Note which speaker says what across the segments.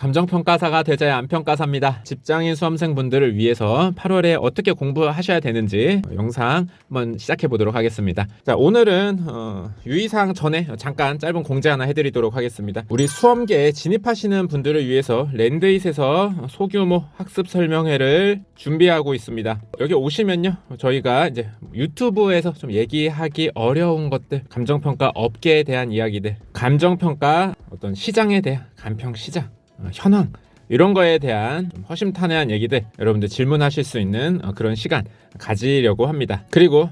Speaker 1: 감정평가사가 되자의 안평가사입니다. 직장인 수험생분들을 위해서 8월에 어떻게 공부하셔야 되는지 영상 한번 시작해 보도록 하겠습니다. 자, 오늘은 유의사항 전에 잠깐 짧은 공지 하나 해드리도록 하겠습니다. 우리 수험계에 진입하시는 분들을 위해서 랜드잇에서 소규모 학습 설명회를 준비하고 있습니다. 여기 오시면요, 저희가 이제 유튜브에서 좀 얘기하기 어려운 것들, 감정평가 업계에 대한 이야기들, 감정평가 어떤 시장에 대한 간평시장, 현황, 이런 거에 대한 좀 허심탄회한 얘기들 여러분들 질문하실 수 있는 그런 시간 가지려고 합니다. 그리고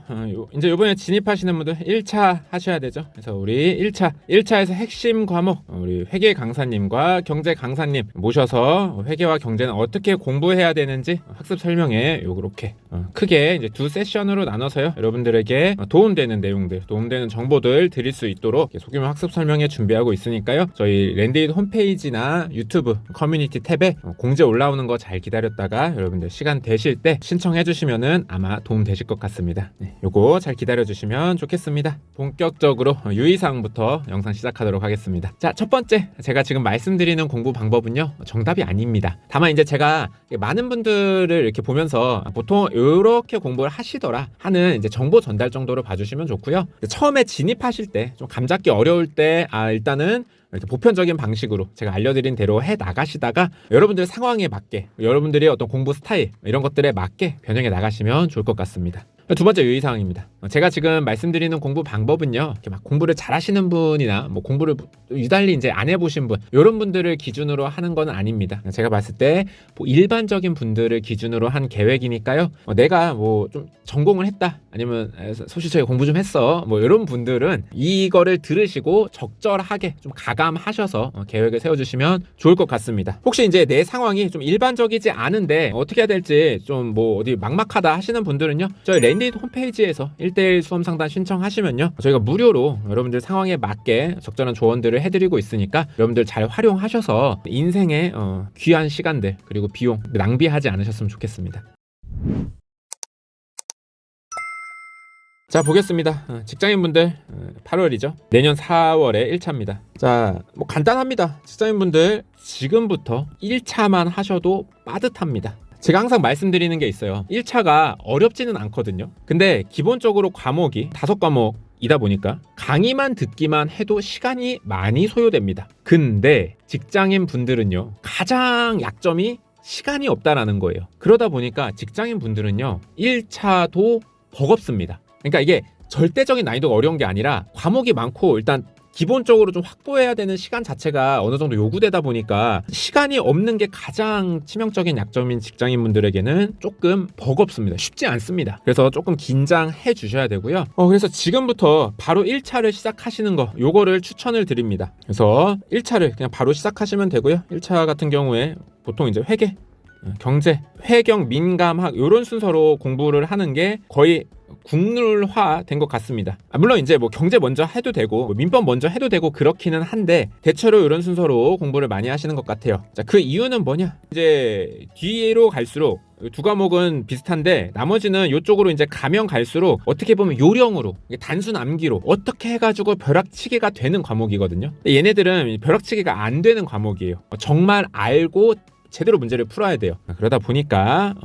Speaker 1: 이제 이번에 진입하시는 분들 1차 하셔야 되죠. 그래서 우리 1차에서 핵심 과목 우리 회계 강사님과 경제 강사님 모셔서 회계와 경제는 어떻게 공부해야 되는지 학습 설명회 요렇게 크게 이제 두 세션으로 나눠서요, 여러분들에게 도움되는 내용들, 도움되는 정보들 드릴 수 있도록 소규모 학습 설명회 준비하고 있으니까요, 저희 랜드잇 홈페이지나 유튜브 커뮤니티 탭에 공지 올라오는 거 잘 기다렸다가 여러분들 시간 되실 때 신청해 주시면은 아마 도움 되실 것 같습니다. 요거 잘 기다려 주시면 좋겠습니다. 본격적으로 유의사항부터 영상 시작하도록 하겠습니다. 자, 첫 번째, 제가 지금 말씀드리는 공부 방법은요, 정답이 아닙니다. 다만 이제 제가 많은 분들을 이렇게 보면서 보통 이렇게 공부를 하시더라 하는 이제 정보 전달 정도로 봐주시면 좋고요. 처음에 진입하실 때 좀 감잡기 어려울 때 일단은 이렇게 보편적인 방식으로 제가 알려드린 대로 해 나가시다가 여러분들 상황에 맞게, 여러분들의 어떤 공부 스타일 이런 것들에 맞게 변형해 나가시면 좋을 것 같습니다. 두 번째 유의사항입니다. 제가 지금 말씀드리는 공부 방법은요, 이렇게 막 공부를 잘 하시는 분이나 뭐 공부를 유달리 이제 안 해보신 분, 이런 분들을 기준으로 하는 건 아닙니다. 제가 봤을 때 뭐 일반적인 분들을 기준으로 한 계획이니까요, 내가 뭐 좀 전공을 했다, 아니면 소실적인 공부 좀 했어, 뭐 이런 분들은 이거를 들으시고 적절하게 좀 가감하셔서 계획을 세워주시면 좋을 것 같습니다. 혹시 이제 내 상황이 좀 일반적이지 않은데 어떻게 해야 될지 좀 뭐 어디 막막하다 하시는 분들은요, 저희 랜드잇 홈페이지에서 1대1 수험 상담 신청하시면요, 저희가 무료로 여러분들 상황에 맞게 적절한 조언들을 해드리고 있으니까 여러분들 잘 활용하셔서 인생의 귀한 시간들 그리고 비용 낭비하지 않으셨으면 좋겠습니다. 자, 보겠습니다. 직장인분들 8월이죠. 내년 4월에 1차입니다. 자, 뭐 간단합니다. 직장인분들 지금부터 1차만 하셔도 빠듯합니다. 제가 항상 말씀드리는 게 있어요. 1차가 어렵지는 않거든요. 근데 기본적으로 과목이 5과목이다 보니까 강의만 듣기만 해도 시간이 많이 소요됩니다. 근데 직장인 분들은요, 가장 약점이 시간이 없다라는 거예요. 그러다 보니까 직장인 분들은요, 1차도 버겁습니다. 그러니까 이게 절대적인 난이도가 어려운 게 아니라 과목이 많고 일단 기본적으로 좀 확보해야 되는 시간 자체가 어느 정도 요구되다 보니까 시간이 없는 게 가장 치명적인 약점인 직장인분들에게는 조금 버겁습니다. 쉽지 않습니다. 그래서 조금 긴장해 주셔야 되고요. 그래서 지금부터 바로 1차를 시작하시는 거, 요거를 추천을 드립니다. 그래서 1차를 그냥 바로 시작하시면 되고요. 1차 같은 경우에 보통 이제 회계, 경제, 회경, 민감학 이런 순서로 공부를 하는 게 거의 국룰화 된 것 같습니다. 물론 이제 뭐 경제 먼저 해도 되고 뭐 민법 먼저 해도 되고 그렇기는 한데 대체로 이런 순서로 공부를 많이 하시는 것 같아요. 자, 그 이유는 뭐냐? 이제 뒤로 갈수록 두 과목은 비슷한데 나머지는 이쪽으로 이제 가면 갈수록 어떻게 보면 요령으로, 단순 암기로 어떻게 해가지고 벼락치기가 되는 과목이거든요. 얘네들은 벼락치기가 안 되는 과목이에요. 정말 알고 제대로 문제를 풀어야 돼요. 그러다 보니까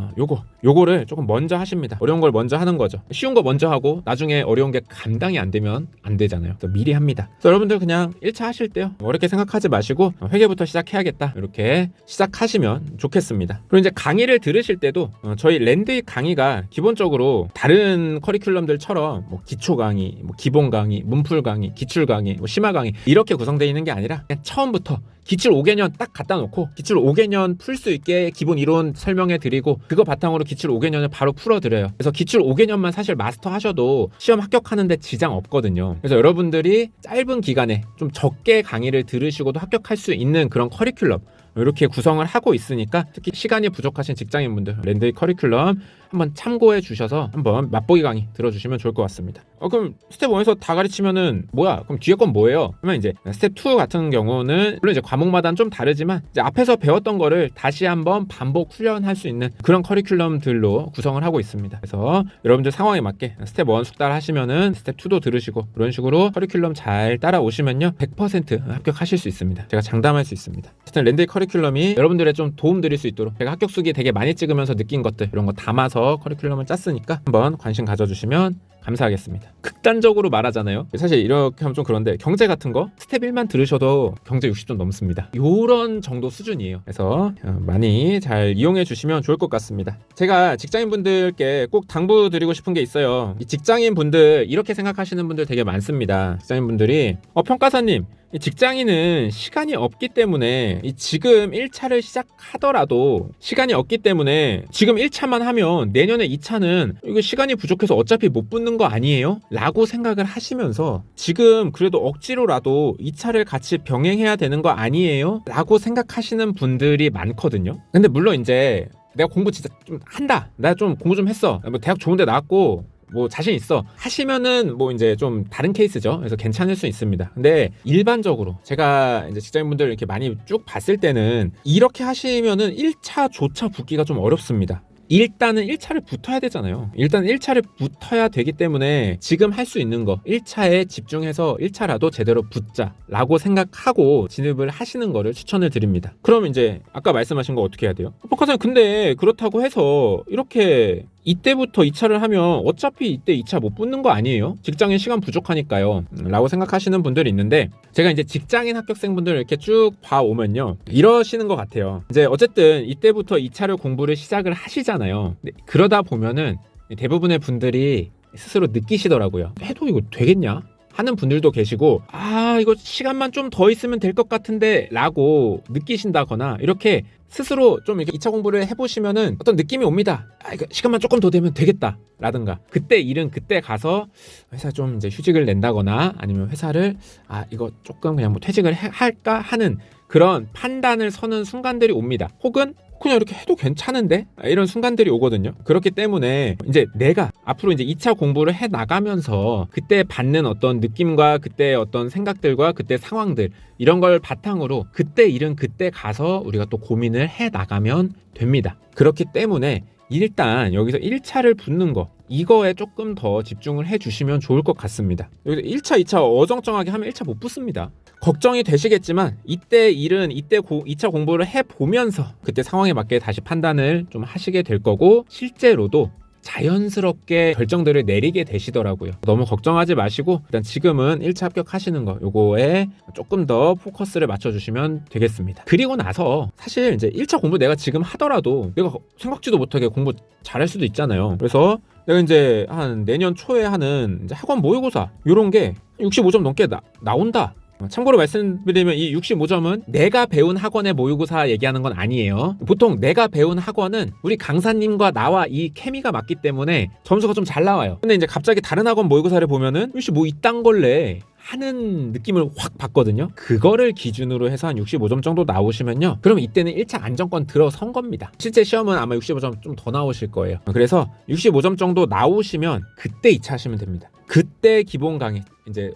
Speaker 1: 요거를 조금 먼저 하십니다. 어려운 걸 먼저 하는 거죠. 쉬운 거 먼저 하고 나중에 어려운 게 감당이 안 되면 안 되잖아요. 그래서 미리 합니다. 그래서 여러분들 그냥 1차 하실 때요, 어렵게 생각하지 마시고 회계부터 시작해야겠다, 이렇게 시작하시면 좋겠습니다. 그리고 이제 강의를 들으실 때도 저희 랜드잇 강의가 기본적으로 다른 커리큘럼들처럼 뭐 기초 강의, 뭐 기본 강의, 문풀 강의, 기출 강의, 뭐 심화 강의 이렇게 구성되어 있는 게 아니라 그냥 처음부터 기출 5개년 딱 갖다 놓고 기출 5개년 풀 수 있게 기본 이론 설명해 드리고 그거 바탕으로 기출 5개년을 바로 풀어 드려요. 그래서 기출 5개년만 사실 마스터 하셔도 시험 합격하는데 지장 없거든요. 그래서 여러분들이 짧은 기간에 좀 적게 강의를 들으시고도 합격할 수 있는 그런 커리큘럼 이렇게 구성을 하고 있으니까 특히 시간이 부족하신 직장인분들 랜드잇 커리큘럼 한번 참고해 주셔서 한번 맛보기 강의 들어주시면 좋을 것 같습니다. 그럼 스텝 1에서 다 가르치면은 뭐야? 그럼 뒤에 건 뭐예요? 그러면 이제 스텝 2 같은 경우는 물론 이제 과목마다는 좀 다르지만 이제 앞에서 배웠던 거를 다시 한번 반복 훈련할 수 있는 그런 커리큘럼들로 구성을 하고 있습니다. 그래서 여러분들 상황에 맞게 스텝 1 숙달을 하시면은 스텝 2도 들으시고 그런 식으로 커리큘럼 잘 따라오시면요 100% 합격하실 수 있습니다. 제가 장담할 수 있습니다. 어쨌든 랜드의 커리큘럼이 여러분들의 좀 도움 드릴 수 있도록 제가 합격 수기 되게 많이 찍으면서 느낀 것들 이런 거 담아서 커리큘럼을 짰으니까 한번 관심 가져주시면 감사하겠습니다. 극단적으로 말하잖아요. 사실 이렇게 하면 좀 그런데 경제 같은 거 스텝 1만 들으셔도 경제 60점 넘습니다. 요런 정도 수준이에요. 그래서 많이 잘 이용해 주시면 좋을 것 같습니다. 제가 직장인분들께 꼭 당부드리고 싶은 게 있어요. 이 직장인분들 이렇게 생각하시는 분들 되게 많습니다. 직장인분들이 평가사님 직장인은 시간이 없기 때문에 지금 1차를 시작하더라도 시간이 없기 때문에 지금 1차만 하면 내년에 2차는 이거 시간이 부족해서 어차피 못 붙는 거 아니에요? 라고 생각을 하시면서 지금 그래도 억지로라도 2차를 같이 병행해야 되는 거 아니에요? 라고 생각하시는 분들이 많거든요. 근데 물론 이제 내가 공부 진짜 좀 한다. 나 좀 공부 좀 했어. 뭐 대학 좋은 데 나왔고 뭐 자신 있어 하시면은 뭐 이제 좀 다른 케이스죠. 그래서 괜찮을 수 있습니다. 근데 일반적으로 제가 이제 직장인분들 이렇게 많이 쭉 봤을 때는 이렇게 하시면은 1차조차 붙기가 좀 어렵습니다. 일단은 1차를 붙어야 되잖아요. 일단 1차를 붙어야 되기 때문에 지금 할 수 있는 거 1차에 집중해서 1차라도 제대로 붙자 라고 생각하고 진입을 하시는 거를 추천을 드립니다. 그럼 이제 아까 말씀하신 거 어떻게 해야 돼요? 박사님 근데 그렇다고 해서 이렇게 이때부터 2차를 하면 어차피 이때 2차 못 붙는 거 아니에요? 직장인 시간 부족하니까요 라고 생각하시는 분들이 있는데 제가 이제 직장인 합격생분들 이렇게 쭉 봐오면요 이러시는 것 같아요. 이제 어쨌든 이때부터 2차를 공부를 시작을 하시잖아요. 그러다 보면은 대부분의 분들이 스스로 느끼시더라고요. 해도 이거 되겠냐? 하는 분들도 계시고 이거 시간만 좀 더 있으면 될 것 같은데 라고 느끼신다거나 이렇게 스스로 좀 이렇게 2차 공부를 해보시면은 어떤 느낌이 옵니다. 이거 시간만 조금 더 되면 되겠다 라든가 그때 일은 그때 가서 회사 좀 이제 휴직을 낸다거나 아니면 회사를 이거 조금 그냥 뭐 퇴직을 할까 하는 그런 판단을 서는 순간들이 옵니다. 혹은 그냥 이렇게 해도 괜찮은데? 이런 순간들이 오거든요. 그렇기 때문에 이제 내가 앞으로 이제 2차 공부를 해 나가면서 그때 받는 어떤 느낌과 그때 어떤 생각들과 그때 상황들 이런 걸 바탕으로 그때 일은 그때 가서 우리가 또 고민을 해 나가면 됩니다. 그렇기 때문에 일단 여기서 1차를 붙는 거 이거에 조금 더 집중을 해주시면 좋을 것 같습니다. 여기서 1차, 2차 어정쩡하게 하면 1차 못 붙습니다. 걱정이 되시겠지만 이때 일은 이때 2차 공부를 해보면서 그때 상황에 맞게 다시 판단을 좀 하시게 될 거고 실제로도 자연스럽게 결정들을 내리게 되시더라고요. 너무 걱정하지 마시고 일단 지금은 1차 합격하시는 거 요거에 조금 더 포커스를 맞춰주시면 되겠습니다. 그리고 나서 사실 이제 1차 공부 내가 지금 하더라도 내가 생각지도 못하게 공부 잘할 수도 있잖아요. 그래서 내가 이제 한 내년 초에 하는 이제 학원 모의고사 요런 게 65점 넘게 나온다. 참고로 말씀드리면 이 65점은 내가 배운 학원의 모의고사 얘기하는 건 아니에요. 보통 내가 배운 학원은 우리 강사님과 나와 이 케미가 맞기 때문에 점수가 좀 잘 나와요. 근데 이제 갑자기 다른 학원 모의고사를 보면은 혹시 뭐 이딴 걸래 하는 느낌을 확 받거든요. 그거를 기준으로 해서 한 65점 정도 나오시면요 그럼 이때는 1차 안정권 들어선 겁니다. 실제 시험은 아마 65점 좀 더 나오실 거예요. 그래서 65점 정도 나오시면 그때 2차 하시면 됩니다. 그때 기본 강의 이제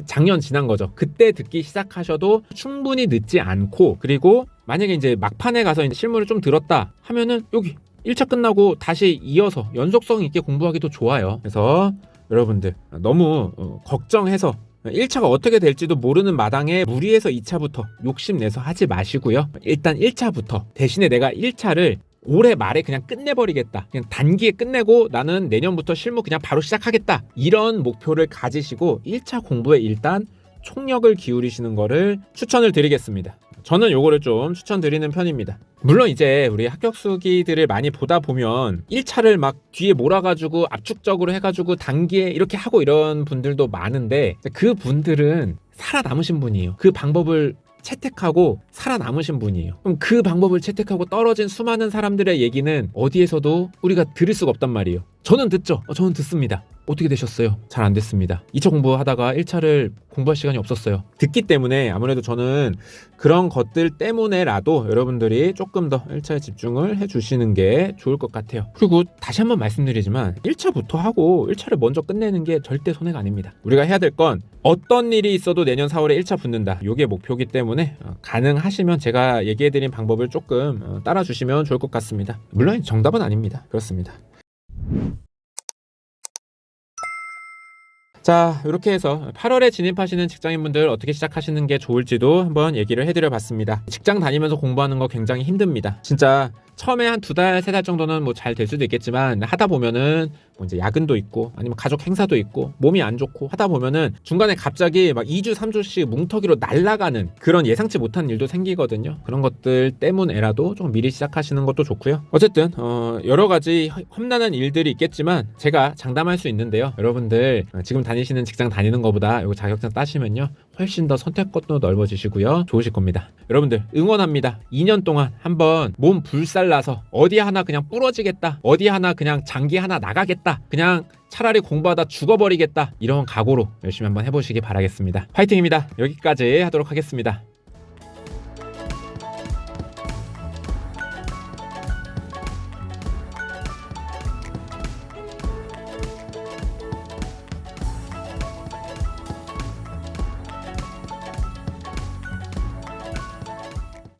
Speaker 1: 작년 지난 거죠. 그때 듣기 시작하셔도 충분히 늦지 않고 그리고 만약에 이제 막판에 가서 이제 실무를 좀 들었다 하면은 여기 1차 끝나고 다시 이어서 연속성 있게 공부하기도 좋아요. 그래서 여러분들 너무 걱정해서 1차가 어떻게 될지도 모르는 마당에 무리해서 2차부터 욕심내서 하지 마시고요. 일단 1차부터 대신에 내가 1차를 올해 말에 그냥 끝내버리겠다. 그냥 단기에 끝내고 나는 내년부터 실무 그냥 바로 시작하겠다. 이런 목표를 가지시고 1차 공부에 일단 총력을 기울이시는 거를 추천을 드리겠습니다. 저는 요거를 좀 추천드리는 편입니다. 물론 이제 우리 합격수기들을 많이 보다 보면 1차를 막 뒤에 몰아가지고 압축적으로 해가지고 단기에 이렇게 하고 이런 분들도 많은데 그 분들은 살아남으신 분이에요. 그 방법을 채택하고 살아남으신 분이에요. 그럼 그 방법을 채택하고 떨어진 수많은 사람들의 얘기는 어디에서도 우리가 들을 수가 없단 말이에요. 저는 듣죠. 저는 듣습니다. 어떻게 되셨어요? 잘 안 됐습니다. 2차 공부하다가 1차를 공부할 시간이 없었어요. 듣기 때문에 아무래도 저는 그런 것들 때문에라도 여러분들이 조금 더 1차에 집중을 해주시는 게 좋을 것 같아요. 그리고 다시 한번 말씀드리지만 1차부터 하고 1차를 먼저 끝내는 게 절대 손해가 아닙니다. 우리가 해야 될 건 어떤 일이 있어도 내년 4월에 1차 붙는다. 이게 목표이기 때문에 가능하시면 제가 얘기해드린 방법을 조금 따라주시면 좋을 것 같습니다. 물론 정답은 아닙니다. 그렇습니다. 자, 이렇게 해서 8월에 진입하시는 직장인분들 어떻게 시작하시는 게 좋을지도 한번 얘기를 해드려 봤습니다. 직장 다니면서 공부하는 거 굉장히 힘듭니다. 진짜 처음에 한 2달, 3달 정도는 뭐 잘 될 수도 있겠지만 하다 보면은 뭐 이제 야근도 있고 아니면 가족 행사도 있고 몸이 안 좋고 하다 보면은 중간에 갑자기 막 2주, 3주씩 뭉터기로 날아가는 그런 예상치 못한 일도 생기거든요. 그런 것들 때문에라도 좀 미리 시작하시는 것도 좋고요. 어쨌든 여러 가지 험난한 일들이 있겠지만 제가 장담할 수 있는데요. 여러분들 지금 다니시는 직장 다니는 것보다 이거 자격증 따시면요. 훨씬 더 선택권도 넓어지시고요. 좋으실 겁니다. 여러분들 응원합니다. 2년 동안 한번 몸 불살라서 어디 하나 그냥 부러지겠다. 어디 하나 그냥 장기 하나 나가겠다. 그냥 차라리 공부하다 죽어버리겠다. 이런 각오로 열심히 한번 해보시기 바라겠습니다. 화이팅입니다. 여기까지 하도록 하겠습니다.